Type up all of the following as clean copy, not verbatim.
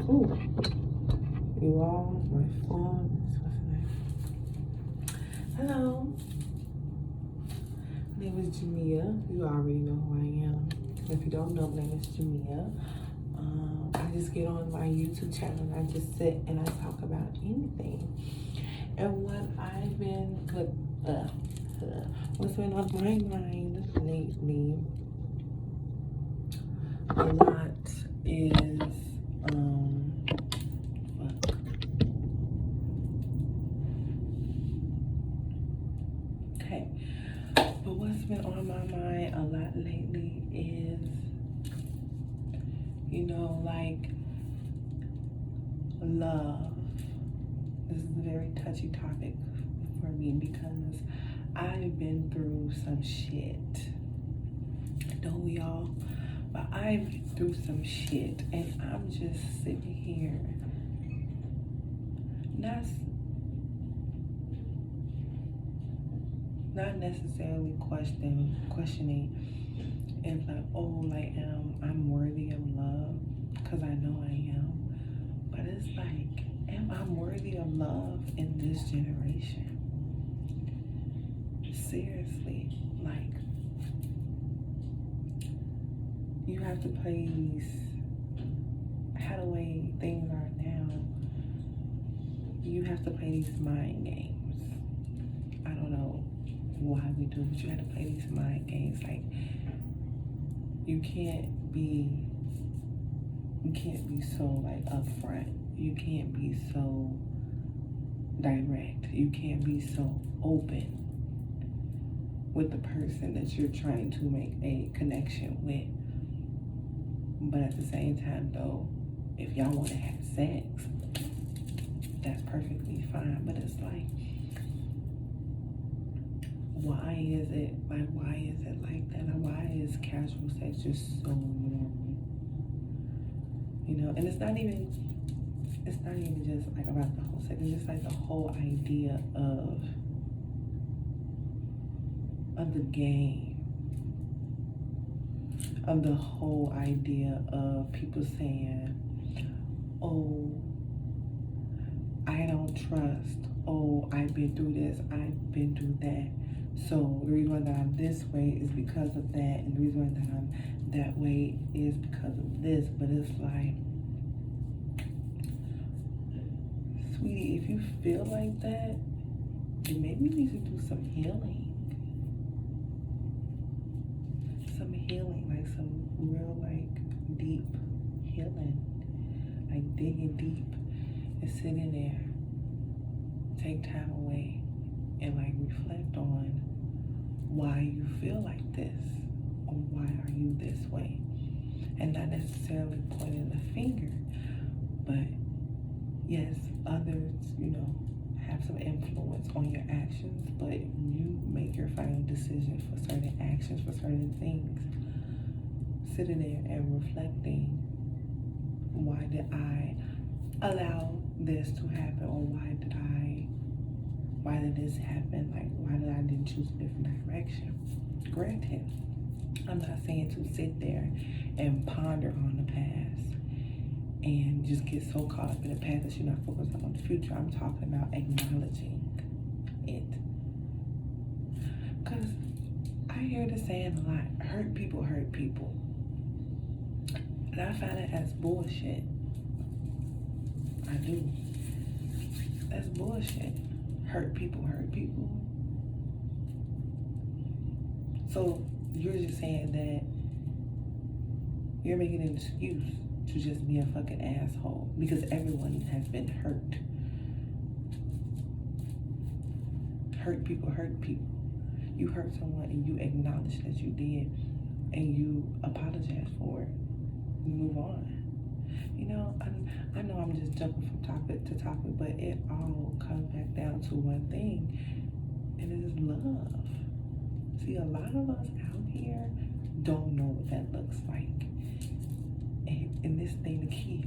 Ooh, you all, my phone is hello. My name is Jamia. You already know who I am. If you don't know, my name is Jamia. I just get on my YouTube channel and I just sit and I talk about anything. And what's been on my mind lately a lot is okay. But what's been on my mind a lot lately is, like love. This is a very touchy topic for me because I've been through some shit. Don't we all? But I've been through some shit and I'm just sitting here not necessarily questioning if I'm worthy of love, because I know I am. But it's like, am I worthy of love in this generation? Seriously, like, you have to play these, how the way things are now, you have to play these mind games. I don't know why we do, but you have to play these mind games. Like, you can't be so like upfront. You can't be so direct. You can't be so open with the person that you're trying to make a connection with. But at the same time though, if y'all want to have sex, that's perfectly fine. But it's like, why is it like that? Why is casual sex just so normal? And it's not even just like about the whole sex. It's just like the whole idea of the game, of the whole idea of people saying, oh, I don't trust, oh, I've been through this, I've been through that. So the reason that I'm this way is because of that, and the reason that I'm that way is because of this. But it's like, sweetie, if you feel like that, then maybe you need to do some healing. Some healing, like some real, like, deep healing. Like digging deep and sitting there. Take time away and like reflect on why you feel like this, or why are you this way. And not necessarily pointing the finger, but yes, others, have some influence on your actions, but you make your final decision for certain actions, for certain things. Sitting there and reflecting, why did I allow this to happen, or why did this happen? Like, why did I didn't choose a different direction? Granted, I'm not saying to sit there and ponder on the past and just get so caught up in the past that you're not focused on the future. I'm talking about acknowledging it. Because I hear the saying a lot, hurt people hurt people. And I find it as bullshit. I do. That's bullshit. Hurt people hurt people. So you're just saying that you're making an excuse to just be a fucking asshole because everyone has been hurt. Hurt people hurt people. You hurt someone and you acknowledge that you did and you apologize for it. You move on. I know I'm just jumping from topic to topic, but it all comes back down to one thing, and it is love. See, a lot of us out here don't know what that looks like. And this thing, the key,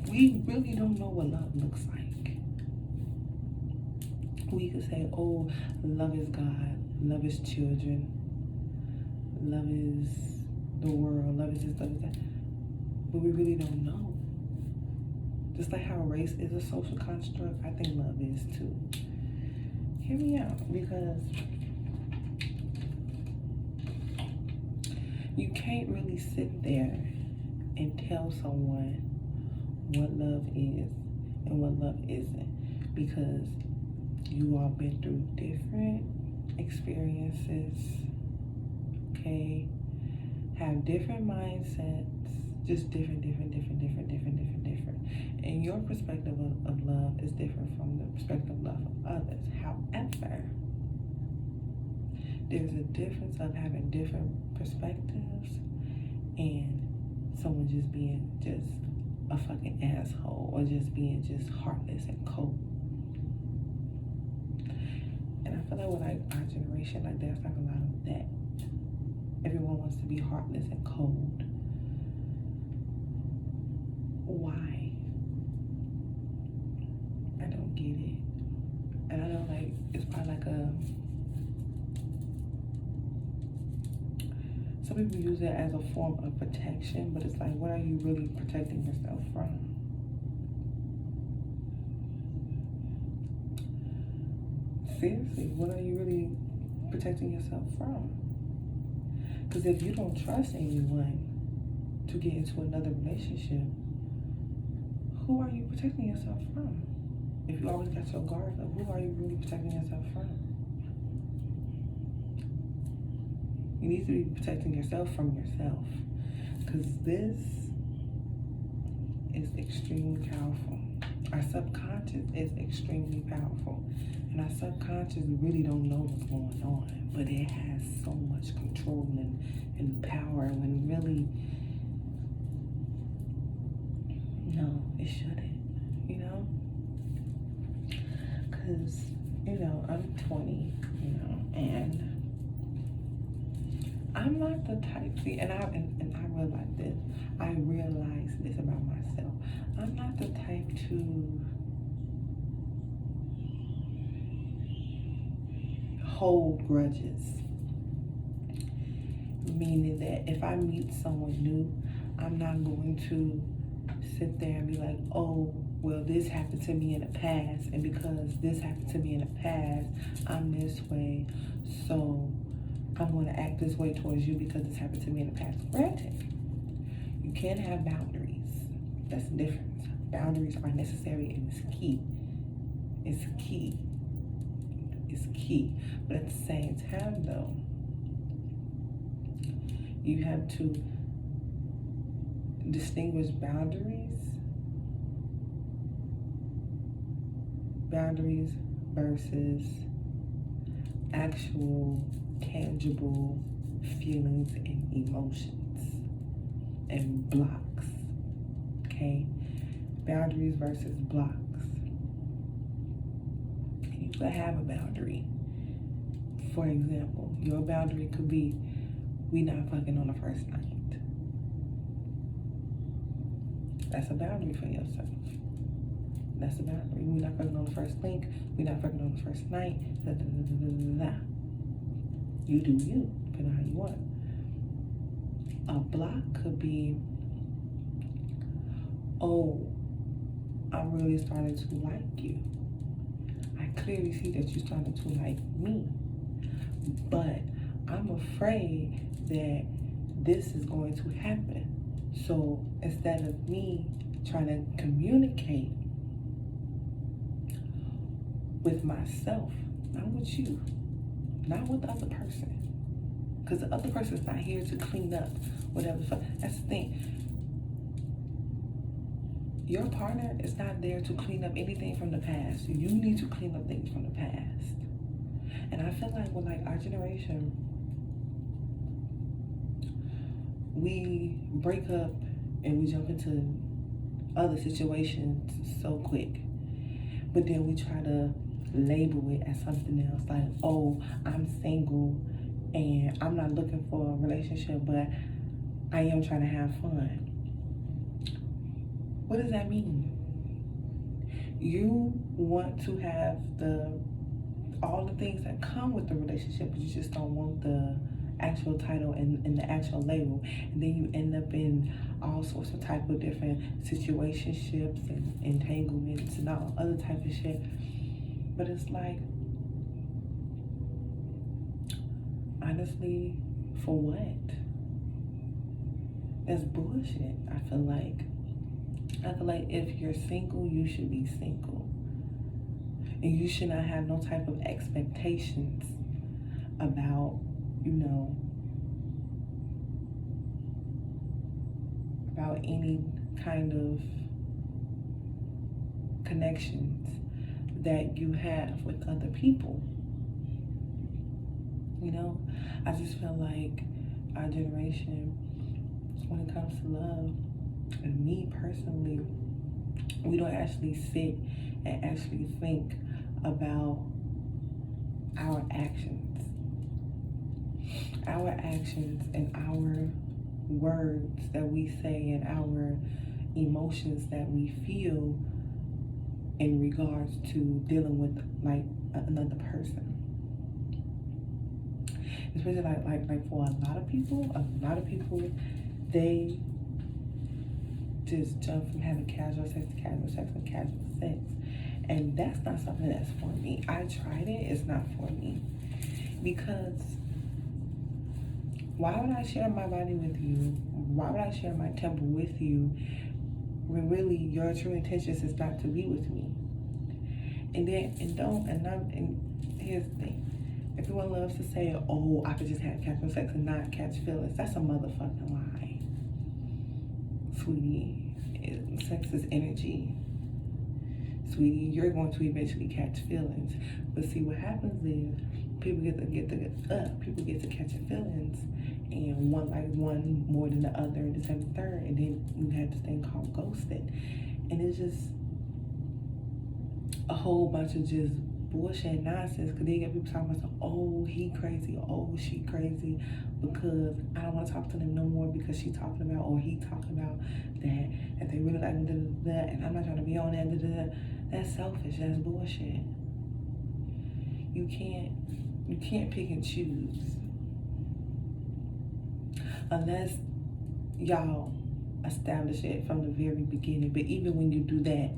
we really don't know what love looks like. We could say, oh, love is God, love is children, love is the world, love is this, love is that. But we really don't know. Just like how race is a social construct, I think love is too. Hear me out, because you can't really sit there and tell someone what love is and what love isn't, because you all been through different experiences, okay? Have different mindsets, just different. And your perspective of love is different from the perspective of love of others. However, there's a difference of having different perspectives and someone just being just a fucking asshole, or just being just heartless and cold. And I feel like with like our generation, like there's like a lot of that. Everyone wants to be heartless and cold. Why? I don't get it. And I know like it's probably like some people use it as a form of protection, but it's like, what are you really protecting yourself from? Seriously, what are you really protecting yourself from? Because if you don't trust anyone to get into another relationship, who are you protecting yourself from? If you always got your guard up, who are you really protecting yourself from? You need to be protecting yourself from yourself, because this is extremely powerful. Our subconscious is extremely powerful, and our subconscious really don't know what's going on, but it has so much control and power when really, no, it shouldn't, you know? Because, you know, I'm 20, you know, and I'm not the type, see, and I realize this about myself. I'm not the type to hold grudges. Meaning that if I meet someone new, I'm not going to sit there and be like, oh, well, this happened to me in the past, and because this happened to me in the past, I'm this way, so I'm going to act this way towards you because this happened to me in the past. Granted, you can have boundaries. That's the difference. Boundaries are necessary and it's key. It's key. It's key. But at the same time, though, you have to distinguish boundaries versus actual tangible feelings and emotions and blocks, okay? Boundaries versus blocks. You could have a boundary. For example, your boundary could be, we not fucking on the first night. That's a boundary for yourself. That's a boundary. We not fucking on the first link. We not fucking on the first night. Da, da, da, da, da, da. You do you, depending on how you want. A block could be, oh, I'm really starting to like you. I clearly see that you're starting to like me. But I'm afraid that this is going to happen. So instead of me trying to communicate with myself, not with you, not with the other person, because the other person's not here to clean up whatever. That's the thing. Your partner is not there to clean up anything from the past. You need to clean up things from the past. And I feel like with like our generation, we break up and we jump into other situations so quick. But then we try to label it as something else, like, oh, I'm single and I'm not looking for a relationship, but I am trying to have fun. What does that mean? You want to have all the things that come with the relationship, but you just don't want the actual title and the actual label, and then you end up in all sorts of type of different situationships and entanglements and all other type of shit. But it's like, honestly, for what? That's bullshit. I feel like if you're single, you should be single. And you should not have no type of expectations about, about any kind of connections that you have with other people. I just feel like our generation, when it comes to love, and me personally, we don't actually sit and actually think about our actions. Our actions and our words that we say and our emotions that we feel in regards to dealing with like another person. Especially like for a lot of people, they just jump from having casual sex to casual sex to casual sex. And that's not something that's for me. I tried it, it's not for me. Because why would I share my body with you? Why would I share my temple with you when really your true intentions is not to be with me? And here's the thing. Everyone loves to say, oh, I could just have casual sex and not catch feelings. That's a motherfucking lie. Sweetie, sex is energy. Sweetie, you're going to eventually catch feelings. But see, what happens is people get to catching feelings, and one likes one more than the other, and this and the third, and then you have this thing called ghosting. And it's just a whole bunch of just bullshit and nonsense, because then you get people talking about, oh, he crazy, oh, she crazy, because I don't want to talk to them no more because she talking about, or he talking about that, and they really like me, and I'm not trying to be on that, That's selfish, that's bullshit. You can't pick and choose. Unless y'all establish it from the very beginning. But even when you do that,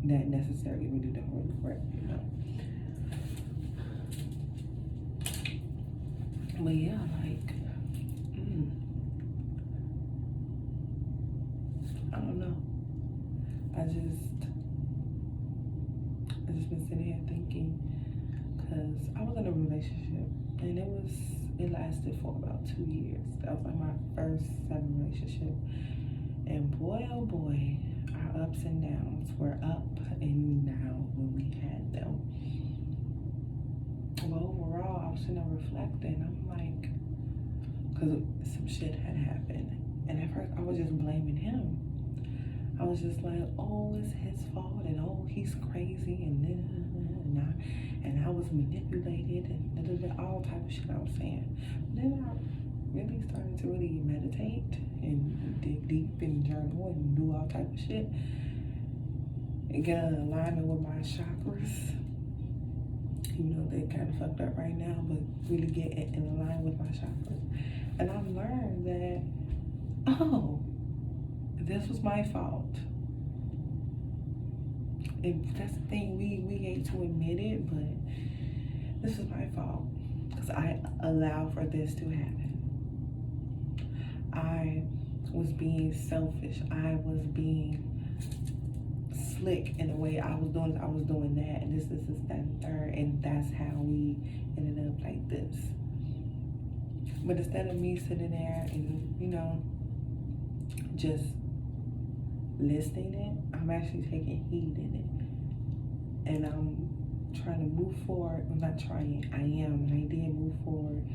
that necessarily really don't really work, But yeah, like, I don't know. I just been sitting here thinking, because I was in a relationship and it lasted for about 2 years. That was like my first 7 relationship. And boy, oh boy, our ups and downs were up and down when we had them. But overall, I was sitting there reflecting. I'm like, because some shit had happened. And at first, I was just blaming him. I was just like, oh, it's his fault, and oh, he's crazy, and I was manipulated, and all type of shit I was saying. But then I really started to really meditate and dig deep and journal and do all type of shit and get in alignment with my chakras. They kind of fucked up right now, but really get in alignment with my chakras. And I've learned that, oh, this was my fault. And that's the thing, we hate to admit it, but this was my fault because I allowed for this to happen. I was being selfish. I was being slick in the way I was doing that, and this, that, and third, and that's how we ended up like this. But instead of me sitting there and, just listening it, I'm actually taking heed in it. And I'm trying to move forward. I'm not trying, I am, and I did move forward.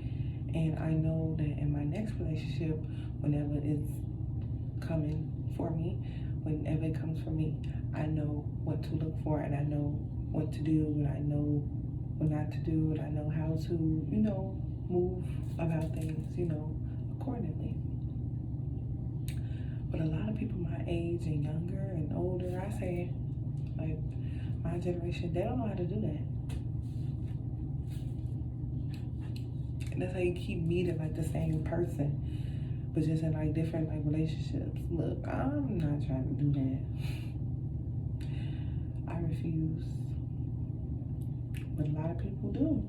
And I know that in my next relationship, whenever it's coming for me, whenever it comes for me, I know what to look for, and I know what to do, and I know what not to do, and I know how to, move about things, accordingly. But a lot of people my age and younger and older, I say, like my generation, they don't know how to do that. And that's how you keep meeting like the same person, but just in like different like relationships. Look, I'm not trying to do that. I refuse. But a lot of people do.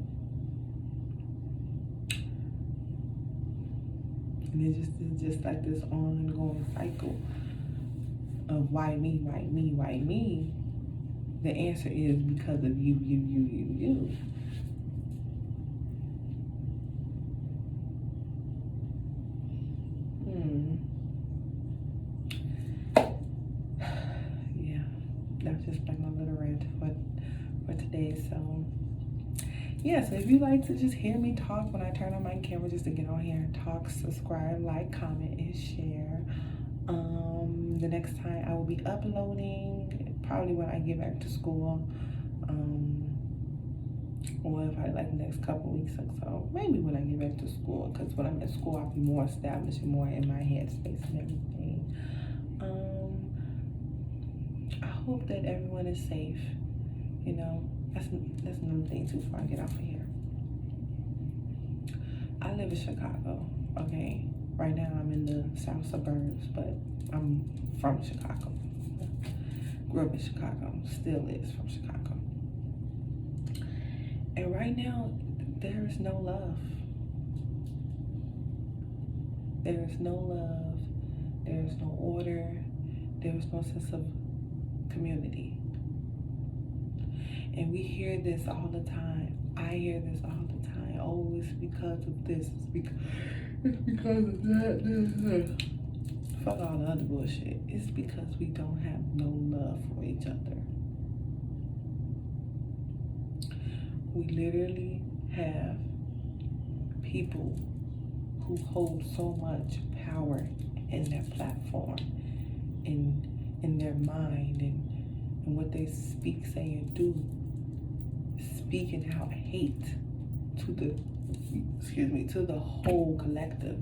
And it's just like this ongoing cycle of why me, why me, why me. The answer is because of you. Yeah, that's just like my little rant for today. So yeah, so if you like to just hear me talk when I turn on my camera, just to get on here and talk, subscribe, like, comment, and share. The next time I will be uploading, probably when I get back to school, or probably like the next couple weeks or so. Maybe when I get back to school, because when I'm at school, I'll be more established and more in my headspace and everything. I hope that everyone is safe. You know, that's another thing too before I get off of here. I live in Chicago, okay? Right now I'm in the south suburbs, but I'm from Chicago. Grew up in Chicago, still is from Chicago. And right now, there is no love. There is no love. There is no order. There is no sense of community. And we hear this all the time. I hear this all the time. Oh, it's because of this. It's because of that. Fuck all the other bullshit. It's because we don't have no love for each other. We literally have people who hold so much power in their platform, in their mind, and what they speak, say, and do, speaking out hate to the whole collective,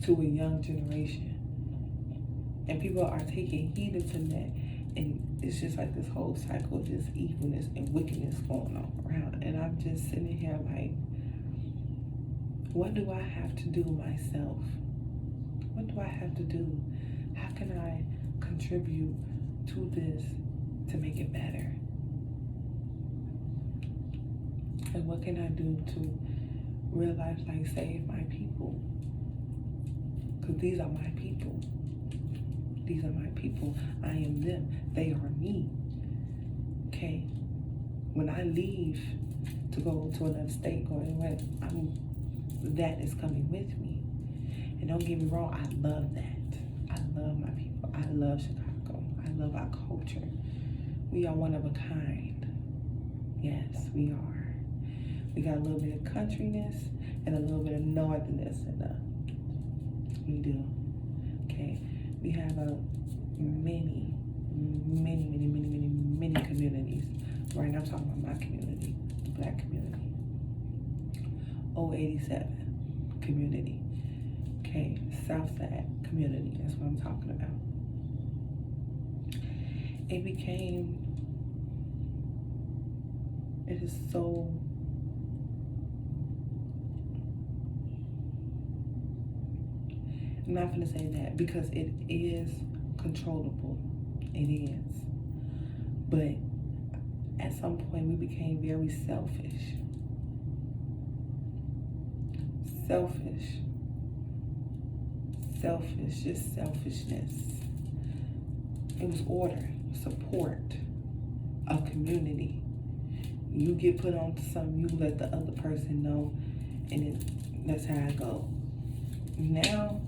to a young generation. And people are taking heed to that, and it's just like this whole cycle of just evilness and wickedness going on around. And I'm just sitting here like, what do I have to do myself? What do I have to do? How can I contribute to this to make it better? And what can I do to real life, like, save my people? Because these are my people. These are my people. I am them. They are me. Okay? When I leave to go to another state, go anywhere, that is coming with me. And don't get me wrong, I love that. I love my people. I love Chicago. I love our culture. We are one of a kind. Yes, we are. We got a little bit of countryness and a little bit of northerness in us. We do. Okay? We have many communities. Right now I'm talking about my community, the Black community. 087 community. Okay, Southside community, that's what I'm talking about. It is so I'm not gonna say that because it is controllable. It is. But at some point we became very selfish. Just selfishness. It was order, support, a community. You get put onto something, you let the other person know, and that's how I go. Now,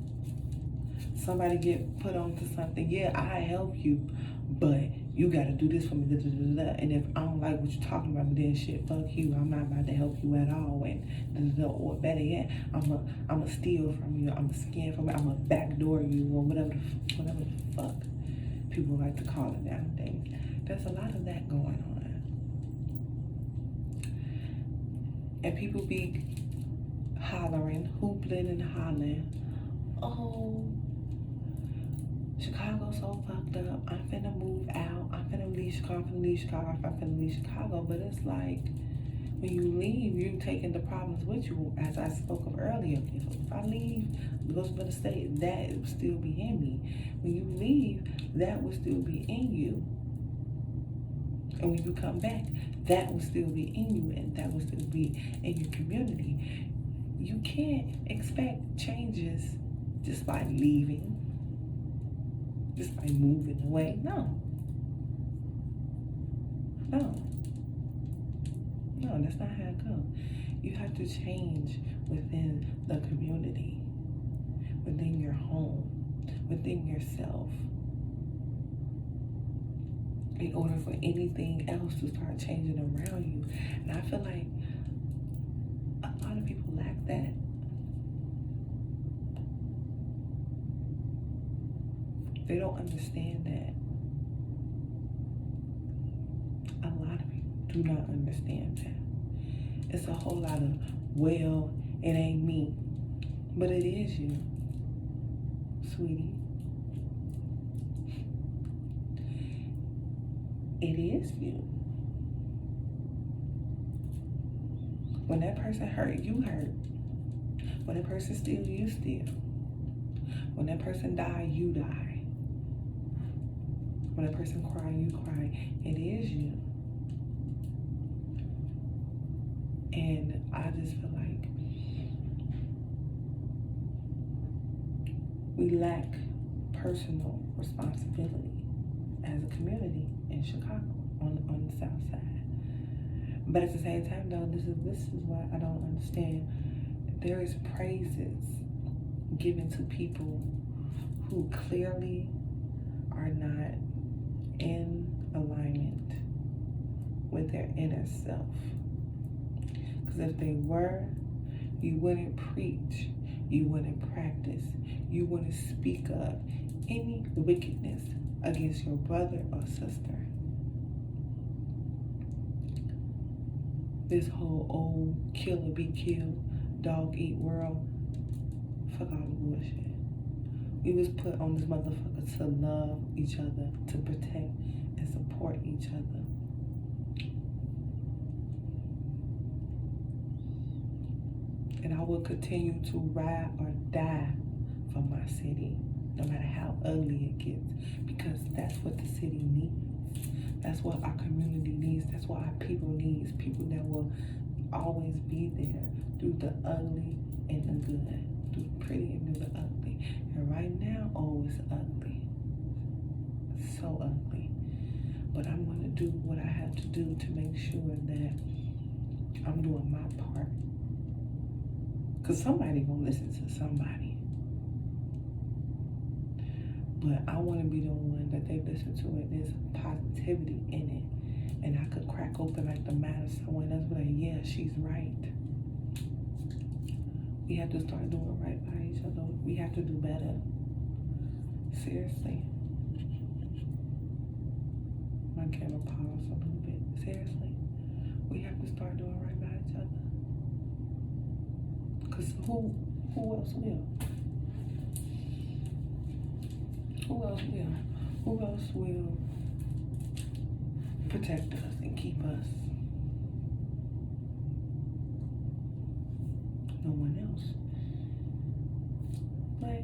somebody get put onto something, yeah, I help you, but you gotta do this for me, and if I don't like what you're talking about, then shit, fuck you, I'm not about to help you at all, and or better yet, I'm a steal from you, I'm a scan from you, I'm a backdoor you, or whatever the fuck people like to call it nowadays. There's a lot of that going on. And people be hollering, hoopling and hollering, oh, Chicago's so fucked up, I'm finna move out, I'm finna leave Chicago, I'm finna leave Chicago. But it's like, When you leave, you're taking the problems with you, as I spoke of earlier. If I leave, go to the state, that will still be in me. When you leave, that will still be in you. And when you come back, that will still be in you, and that will still be in your community. You can't expect changes just by leaving, just by moving away. No, that's not how it goes. You have to change within the community, within your home, within yourself, in order for anything else to start changing around you. And I feel like a lot of people lack that. They don't understand that. A lot of people do not understand that. It's a whole lot of, well, it ain't me, but it is you, sweetie. It is you. When that person hurt, you hurt. When that person steal, you steal. When that person die, you die. When that person cry, you cry. It is you. And I just feel like we lack personal responsibility as a community in Chicago on the South Side. But at the same time, though, this is what I don't understand. There is praises given to people who clearly are not in alignment with their inner self. Because if they were, you wouldn't preach, you wouldn't practice, you wouldn't speak up any wickedness against your brother or sister. This whole old kill or be killed, dog eat world, fuck all the bullshit. We was put on this motherfucker to love each other, to protect and support each other. And I will continue to ride or die for my city, no matter how ugly it gets, because that's what the city needs. That's what our community needs. That's what our people needs. People that will always be there through the ugly and the good, through the pretty and through the ugly. And right now, oh, it's ugly. So ugly. But I'm going to do what I have to do to make sure that I'm doing my part. Because somebody going to listen to somebody. But I want to be the one that they listen to it. There's positivity in it. And I could crack open like the mind of someone else, but like, yeah, she's right. We have to start doing right by each other. We have to do better. Seriously. My camera paused a little bit. Seriously. We have to start doing right by each other. Because who else will? Who else will? Who else will protect us and keep us? No one else. But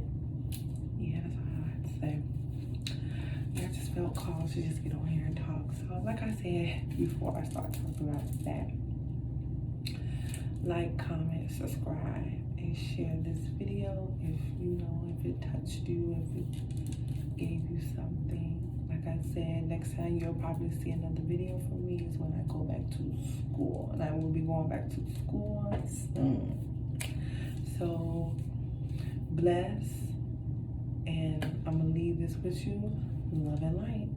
yeah, that's all I have to say. Yeah, I just felt called to just get on here and talk. So like I said before I start talking about that, like, comment, subscribe, and share this video if you know, if it touched you, if it gave you something. Like I said, next time you'll probably see another video from me is when I go back to school. And I will be going back to school soon. So, bless. And I'm going to leave this with you. Love and light.